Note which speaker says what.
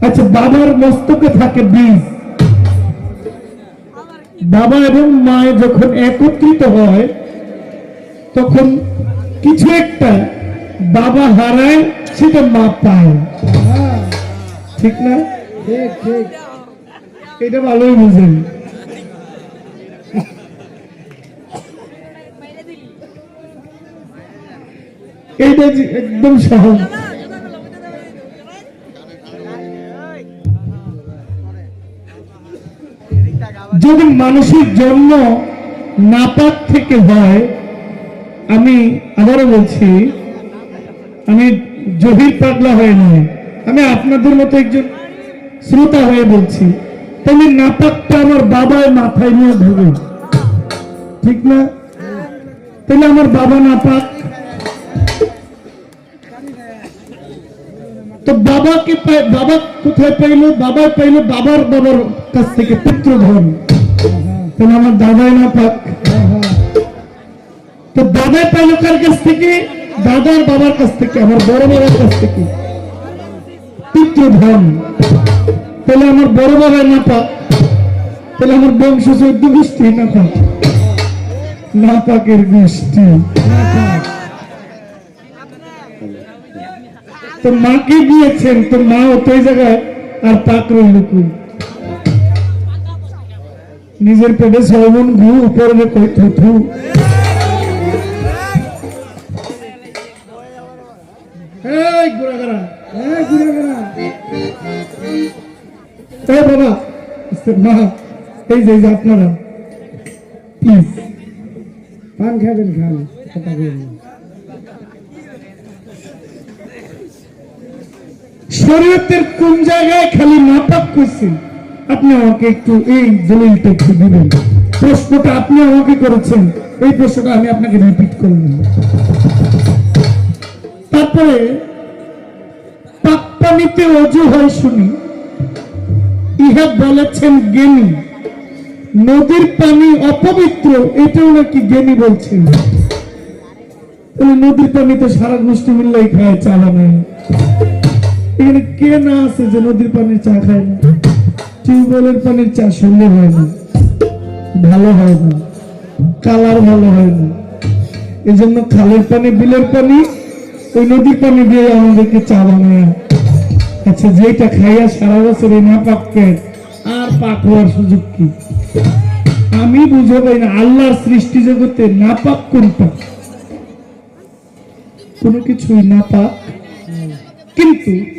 Speaker 1: আচ্ছা, বাবার মস্তকে থাকে বীজ। বাবা এবং মা যখন একত্রিত হয় তখন কিছু একটা বাবা হারায়, সেটা মা পায়। ঠিক না?
Speaker 2: ঠিক ঠিক।
Speaker 1: এটা ভালোই বুঝেন। এইটা একদম সহজ। যদি মানুষের জন্ম নাপাক থেকে হয়, আমি আবারও বলছি, আমি জহির পাগলা হয়ে নয়, আমি আপনাদের মতো একজন শ্রোতা হয়ে বলছি, তাহলে নাপাকটা আমার বাবার মাথায় নিয়ে ধরে, ঠিক না? তাহলে আমার বাবা নাপাক, তো বাবাকে বাবা কোথায় পাইলো? বাবা পাইলো বাবার বাবার কাছ থেকে পুত্রধন। তাহলে আমার দাদাই নাপাক। তো দাদা পাইলো কার কাছ থেকে? দাদার বাবার কাছ থেকে, আমার বড় বাবার কাছ থেকে পুত্রধন। তাহলে আমার বড় বাবার নাপাক, তাহলে আমার বংশ 14 গোষ্ঠী নাপাক, নাপাকের গোষ্ঠী। তো মাকে দিয়েছেন, তো মা ওই জায়গায় আর পাক রইল কই? নিজের পেটে 6 মণ ঘু, উপরে কই থুথু। এই গুড়াগাড়া, এই গুড়াগাড়া, এই বাবা, মা, এই যে আপনারা প্লিজ
Speaker 2: পান খাবেন, খান, কথা বলবেন।
Speaker 1: শরীয়তের কোন জায়গায় খালি নাপাক করছেন? আপনি আমাকে একটু এই দলিলটা একটু দিবেন। প্রশ্নটা আপনি আমাকে করেছেন, এই প্রশ্নটা আমি আপনাকে রিপিট করলাম। তারপরে পাক পানিতে অজু হয় শুনি, ইহা বলেছেন জ্ঞানী। নদীর পানি অপবিত্র, এটাও নাকি জ্ঞানী বলছেন। তাহলে নদীর পানি তো সারা গোষ্ঠী মিললেই খায়, চা বানায়। এখানে কে না আছে যে নদীর পানির চা খায় না? টিউবওয়েলের পানির চা সুন্দর হয় না, ভালো হয় না, কালার ভালো হয় না। এই জন্য খালের পানি, বিলের পানি, ওই নদীর পানি দিয়ে আমাদেরকে চা বানায়। আচ্ছা, যেটা খাইয়া সারা বছর এই না পাককে আর পাক হওয়ার সুযোগ কি? আমি বুঝে পাই না আল্লাহর সৃষ্টি জগতে না পাক কোনটা? কোনো কিছুই না পাক, কিন্তু